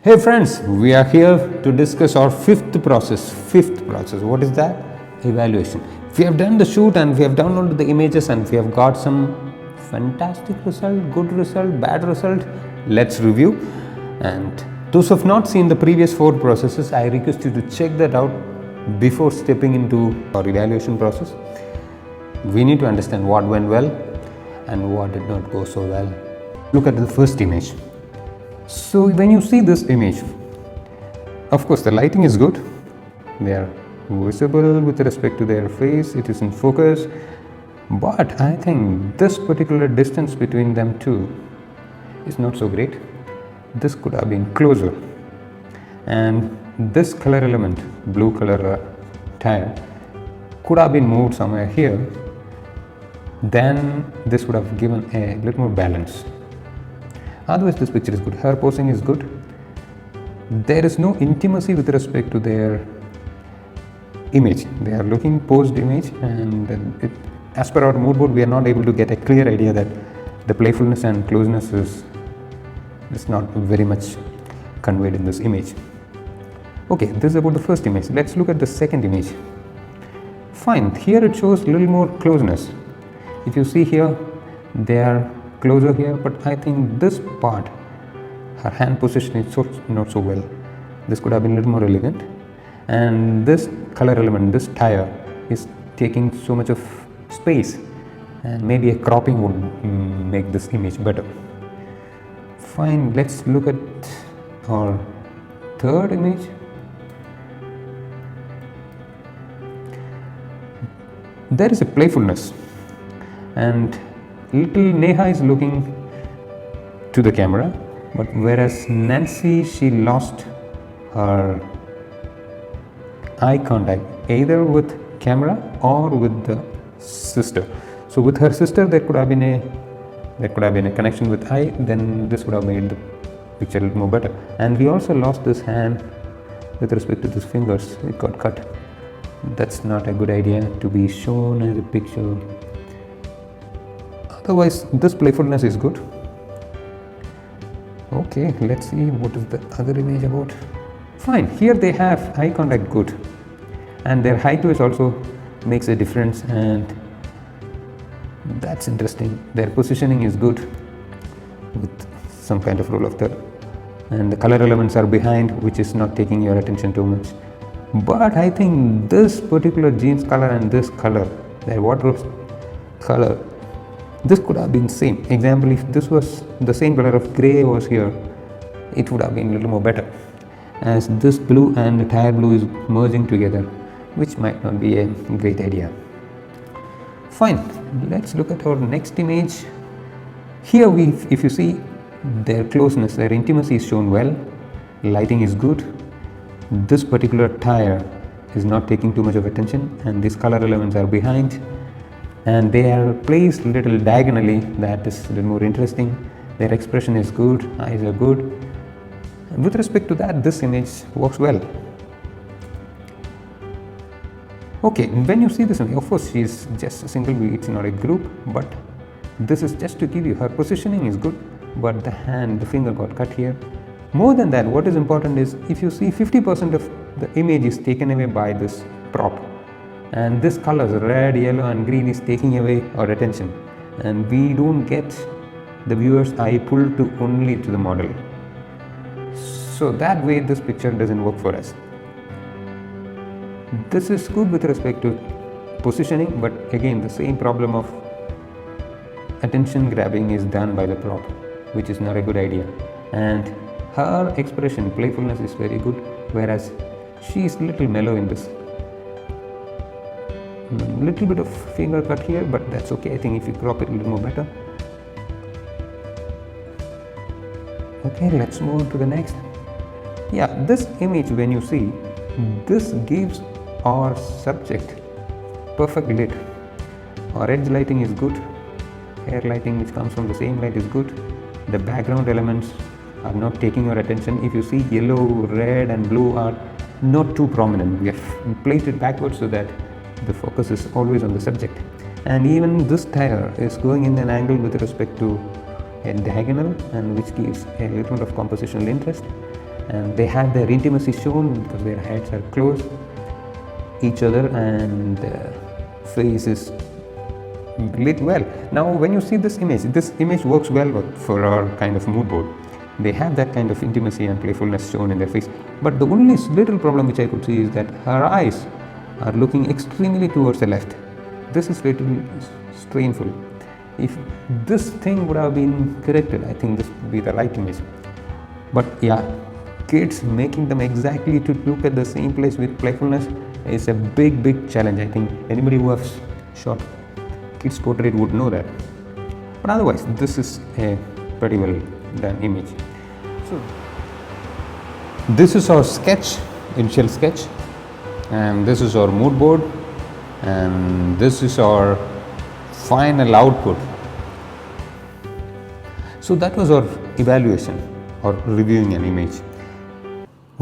Hey friends, we are here to discuss our fifth process. What is that? Evaluation. We have done the shoot and we have downloaded the images and we have got some fantastic result, good result, bad result. Let's review. And those who have not seen the previous four processes, I request you to check that out before stepping into our evaluation process. We need to understand what went well and what did not go so well. Look at the first image. So when you see this image, of course the lighting is good, they are visible with respect to their face, it is in focus, but I think this particular distance between them two is not so great. This could have been closer, and this color element, blue color tire, could have been moved somewhere here. Then this would have given a little more balance. Otherwise this picture is good. Her posing is good. There is no intimacy with respect to their image. They are looking posed image, and as per our mood board we are not able to get a clear idea that the playfulness and closeness is not very much conveyed in this image. Okay, this is about the first image. Let's look at the second image. Fine, here it shows a little more closeness. If you see here, they are closer here, but I think this part, her hand position is not so well. This could have been a little more elegant, and this color element, this tire, is taking so much of space, and maybe a cropping would make this image better. Fine, let's look at our third image. There is a playfulness, and little Neha is looking to the camera, but whereas Nancy, she lost her eye contact either with camera or with the sister. So with her sister there could have been a connection with eye, then this would have made the picture a little more better. And we also lost this hand with respect to these fingers, it got cut. That's not a good idea to be shown as a picture. Otherwise this playfulness is good. Okay, let's see what is the other image about. Fine, here they have eye contact good, and their height waist also makes a difference, and that's interesting. Their positioning is good with some kind of rule of third, and the color elements are behind, which is not taking your attention too much. But I think this particular jeans color and this color, their wardrobe color, this could have been same. Example, if this was the same color of gray was here, it would have been a little more better, as this blue and the tire blue is merging together, which might not be a great idea. Fine, let's look at our next image. Here if you see, their closeness, their intimacy is shown well, lighting is good. This particular tire is not taking too much of attention, and these color elements are behind, and they are placed little diagonally. That is a little more interesting. Their expression is good, eyes are good, and with respect to that this image works well. Okay, when you see this image, of course she is just a single, it's not a group, but this is just to give you, her positioning is good, but the finger got cut here. More than that, what is important is, if you see 50% of the image is taken away by this prop, and this colors red, yellow and green is taking away our attention, and we don't get the viewer's eye pulled to only to the model. So that way this picture doesn't work for us. This is good with respect to positioning, but again the same problem of attention grabbing is done by the prop, which is not a good idea. And her expression, playfulness is very good, whereas she is little mellow in this. Little bit of finger cut here, but that's okay. I think if you crop it a little more better. Okay, let's move on to the next. Yeah, this image, when you see, this gives our subject perfect lit. Our edge lighting is good, hair lighting which comes from the same light is good. The background elements are not taking your attention. If you see, yellow, red and blue are not too prominent. We have placed it backwards so that the focus is always on the subject. And even this tire is going in an angle with respect to a diagonal, and which gives a little bit of compositional interest. and they have their intimacy shown because their heads are close each other and face is lit well. Now when you see this image works well for our kind of mood board. They have that kind of intimacy and playfulness shown in their face, but the only little problem which I could see is that her eyes are looking extremely towards the left. This is little strainful. If this thing would have been corrected, I think this would be the right image. But yeah, kids making them exactly to look at the same place with playfulness is a big challenge. I think anybody who has shot kids portrait would know that. But otherwise, this is a pretty well done image. So this is our initial sketch, and this is our mood board, and this is our final output. So that was our evaluation or reviewing an image.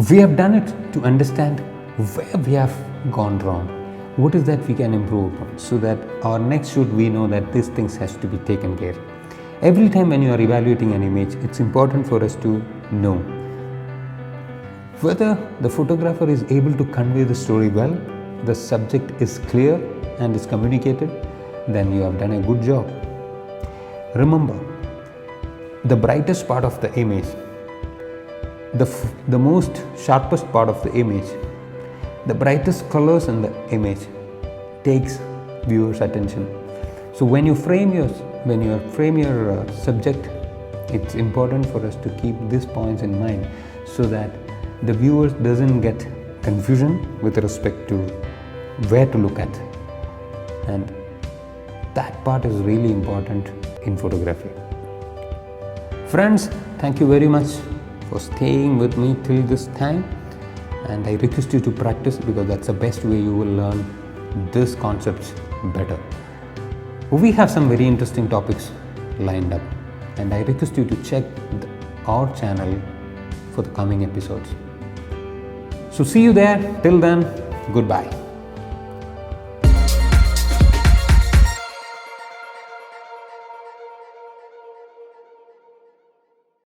We have done it to understand where we have gone wrong, what is that we can improve upon, so that our next shoot we know that these things has to be taken care. Every time when you are evaluating an image, it's important for us to know whether the photographer is able to convey the story well, the subject is clear and is communicated, then you have done a good job. Remember, the brightest part of the image, the most sharpest part of the image, the brightest colors in the image takes viewers' attention. So when you frame your subject, it's important for us to keep these points in mind so that the viewers doesn't get confusion with respect to where to look at, and that part is really important in photography. Friends, thank you very much for staying with me till this time, and I request you to practice because that's the best way you will learn these concepts better. We have some very interesting topics lined up, and I request you to check our channel for the coming episodes. So see you there. Till then, goodbye.